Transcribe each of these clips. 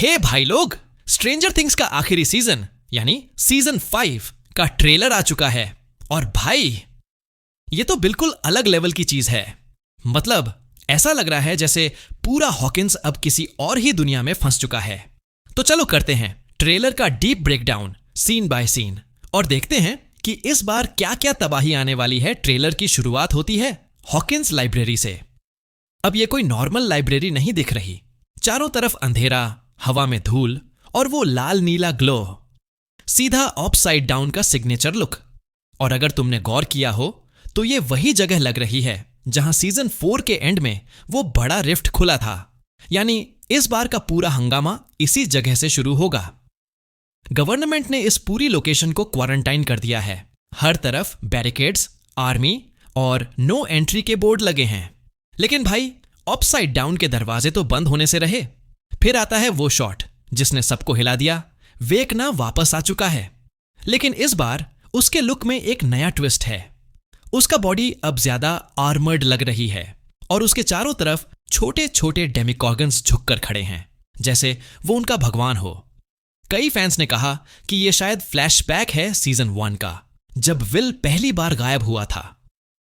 हे भाई लोग, stranger things का आखिरी सीजन यानी सीजन 5 का ट्रेलर आ चुका है। और भाई ये तो बिल्कुल अलग लेवल की चीज है। मतलब ऐसा लग रहा है जैसे पूरा हॉकिंस अब किसी और ही दुनिया में फंस चुका है। तो चलो करते हैं ट्रेलर का deep breakdown scene by scene और देखते हैं कि इस बार क्या क्या तबाही आने वाली है। ट्रेलर की शुरुआत होती है हॉकिंस लाइब्रेरी से। अब ये कोई नॉर्मल लाइब्रेरी नहीं दिख रही। चारों तरफ अंधेरा, हवा में धूल और वो लाल नीला ग्लो, सीधा अपसाइड डाउन का सिग्नेचर लुक। और अगर तुमने गौर किया हो तो ये वही जगह लग रही है जहां सीजन 4 के एंड में वो बड़ा रिफ्ट खुला था। यानी इस बार का पूरा हंगामा इसी जगह से शुरू होगा। गवर्नमेंट ने इस पूरी लोकेशन को क्वारंटाइन कर दिया है। हर तरफ बैरिकेड्स, आर्मी और नो एंट्री के बोर्ड लगे हैं। लेकिन भाई अपसाइड डाउन के दरवाजे तो बंद होने से रहे। फिर आता है वो शॉट जिसने सबको हिला दिया। वेकना वापस आ चुका है, लेकिन इस बार उसके लुक में एक नया ट्विस्ट है। उसका बॉडी अब ज्यादा आर्मर्ड लग रही है और उसके चारों तरफ छोटे छोटे डेमिकॉर्गन्स झुककर खड़े हैं, जैसे वो उनका भगवान हो। कई फैंस ने कहा कि ये शायद फ्लैशबैक है सीजन 1 का, जब विल पहली बार गायब हुआ था।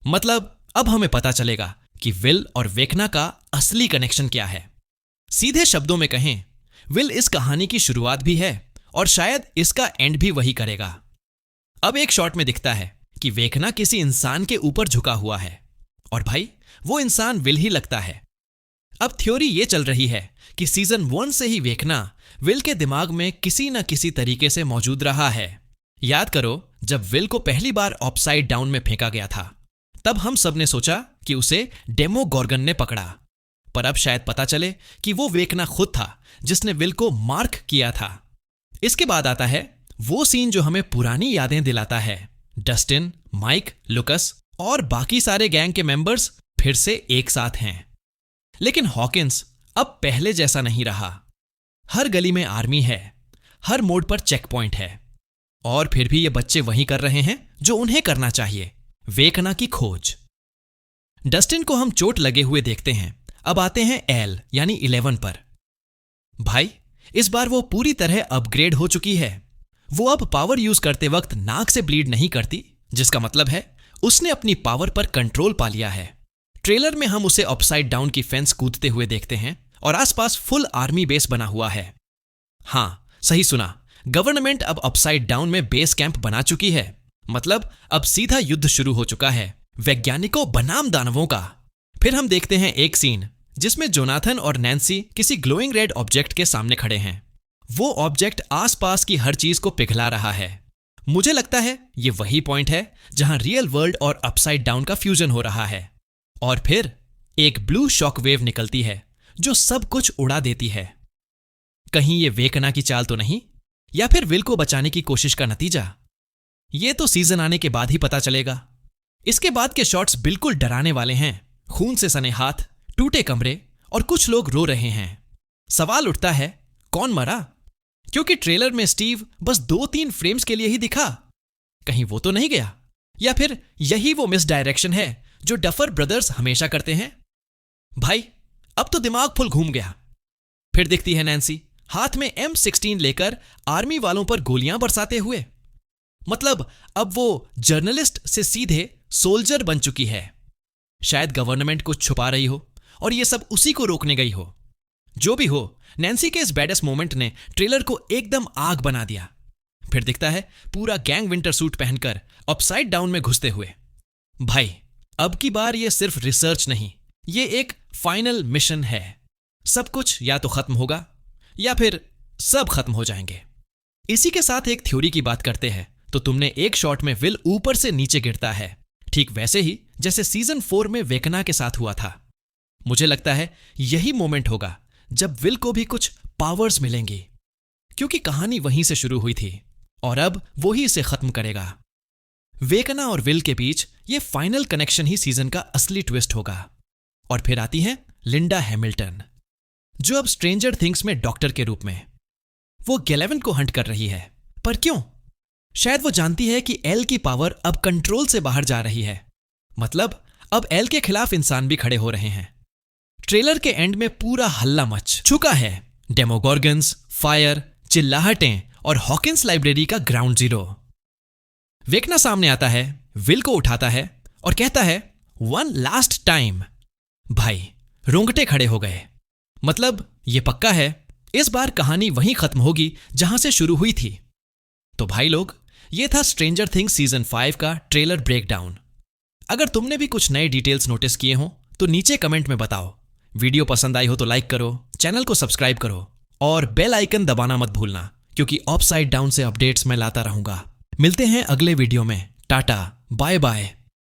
मतलब अब हमें पता चलेगा कि विल और वेकना का असली कनेक्शन क्या है। सीधे शब्दों में कहें, विल इस कहानी की शुरुआत भी है और शायद इसका एंड भी वही करेगा। अब एक शॉट में दिखता है कि वेकना किसी इंसान के ऊपर झुका हुआ है और भाई वो इंसान विल ही लगता है। अब थ्योरी ये चल रही है कि सीजन 1 से ही वेकना विल के दिमाग में किसी न किसी तरीके से मौजूद रहा है। याद करो, जब विल को पहली बार अपसाइड डाउन में फेंका गया था, तब हम सब ने सोचा कि उसे डेमोगॉर्गन ने पकड़ा। पर अब शायद पता चले कि वो वेकना खुद था जिसने विल को मार्क किया था। इसके बाद आता है वो सीन जो हमें पुरानी यादें दिलाता है। डस्टिन, माइक, लुकस और बाकी सारे गैंग के मेंबर्स फिर से एक साथ हैं। लेकिन हॉकिंस अब पहले जैसा नहीं रहा। हर गली में आर्मी है, हर मोड़ पर चेक पॉइंट है, और फिर भी ये बच्चे वही कर रहे हैं जो उन्हें करना चाहिए, वेकना की खोज। डस्टिन को हम चोट लगे हुए देखते हैं। अब आते हैं एल यानी 11 पर। भाई इस बार वो पूरी तरह अपग्रेड हो चुकी है। वो अब पावर यूज करते वक्त नाक से ब्लीड नहीं करती, जिसका मतलब है उसने अपनी पावर पर कंट्रोल पा लिया है। ट्रेलर में हम उसे अपसाइड डाउन की फेंस कूदते हुए देखते हैं और आसपास फुल आर्मी बेस बना हुआ है। हाँ, सही सुना, गवर्नमेंट अब अपसाइड डाउन में बेस कैंप बना चुकी है। मतलब अब सीधा युद्ध शुरू हो चुका है, वैज्ञानिकों बनाम दानवों का। फिर हम देखते हैं एक सीन जिसमें जोनाथन और नैन्सी किसी ग्लोइंग रेड ऑब्जेक्ट के सामने खड़े हैं। वो ऑब्जेक्ट आसपास की हर चीज को पिघला रहा है। मुझे लगता है ये वही पॉइंट है जहां रियल वर्ल्ड और अपसाइड डाउन का फ्यूजन हो रहा है। और फिर एक ब्लू शॉक वेव निकलती है जो सब कुछ उड़ा देती है। कहीं ये वेकना की चाल तो नहीं, या फिर विल को बचाने की कोशिश का नतीजा? ये तो सीजन आने के बाद ही पता चलेगा। इसके बाद के शॉट्स बिल्कुल डराने वाले हैं। खून से सने हाथ, टूटे कमरे और कुछ लोग रो रहे हैं। सवाल उठता है, कौन मरा? क्योंकि ट्रेलर में स्टीव बस 2-3 फ्रेम्स के लिए ही दिखा। कहीं वो तो नहीं गया? या फिर यही वो मिस डायरेक्शन है जो डफर ब्रदर्स हमेशा करते हैं? भाई अब तो दिमाग फुल घूम गया। फिर दिखती है नैन्सी हाथ में M16 लेकर आर्मी वालों पर गोलियां बरसाते हुए। मतलब अब वो जर्नलिस्ट से सीधे सोल्जर बन चुकी है। शायद गवर्नमेंट कुछ छुपा रही हो और ये सब उसी को रोकने गई हो। जो भी हो, नैन्सी के इस बैडेस्ट मोमेंट ने ट्रेलर को एकदम आग बना दिया। फिर दिखता है पूरा गैंग विंटर सूट पहनकर अपसाइड डाउन में घुसते हुए। भाई अब की बार ये सिर्फ रिसर्च नहीं, ये एक फाइनल मिशन है। सब कुछ या तो खत्म होगा या फिर सब खत्म हो जाएंगे। इसी के साथ एक थ्योरी की बात करते हैं तो तुमने एक शॉट में विल ऊपर से नीचे गिरता है, ठीक वैसे ही जैसे सीजन 4 में वेकना के साथ हुआ था। मुझे लगता है यही मोमेंट होगा जब विल को भी कुछ पावर्स मिलेंगी, क्योंकि कहानी वहीं से शुरू हुई थी और अब वो ही इसे खत्म करेगा। वेकना और विल के बीच ये फाइनल कनेक्शन ही सीजन का असली ट्विस्ट होगा। और फिर आती है लिंडा हैमिल्टन, जो अब स्ट्रेंजर थिंग्स में डॉक्टर के रूप में। वो गेलेवन को हंट कर रही है, पर क्यों? शायद वो जानती है कि एल की पावर अब कंट्रोल से बाहर जा रही है। मतलब अब एल के खिलाफ इंसान भी खड़े हो रहे हैं। ट्रेलर के एंड में पूरा हल्ला मच चुका है डेमोगॉर्गन्स, फायर, चिल्लाहटें और हॉकिंस लाइब्रेरी का ग्राउंड जीरो। वेकना सामने आता है, विल को उठाता है और कहता है, वन लास्ट टाइम। भाई रोंगटे खड़े हो गए। मतलब ये पक्का है, इस बार कहानी वहीं खत्म होगी जहां से शुरू हुई थी। तो भाई लोग, ये था स्ट्रेंजर थिंग्स सीजन 5 का ट्रेलर ब्रेकडाउन। अगर तुमने भी कुछ नए डिटेल्स नोटिस किए हो तो नीचे कमेंट में बताओ। वीडियो पसंद आई हो तो लाइक करो, चैनल को सब्सक्राइब करो और बेल आइकन दबाना मत भूलना, क्योंकि अपसाइड डाउन से अपडेट्स मैं लाता रहूंगा। मिलते हैं अगले वीडियो में। Ta ta, bye bye.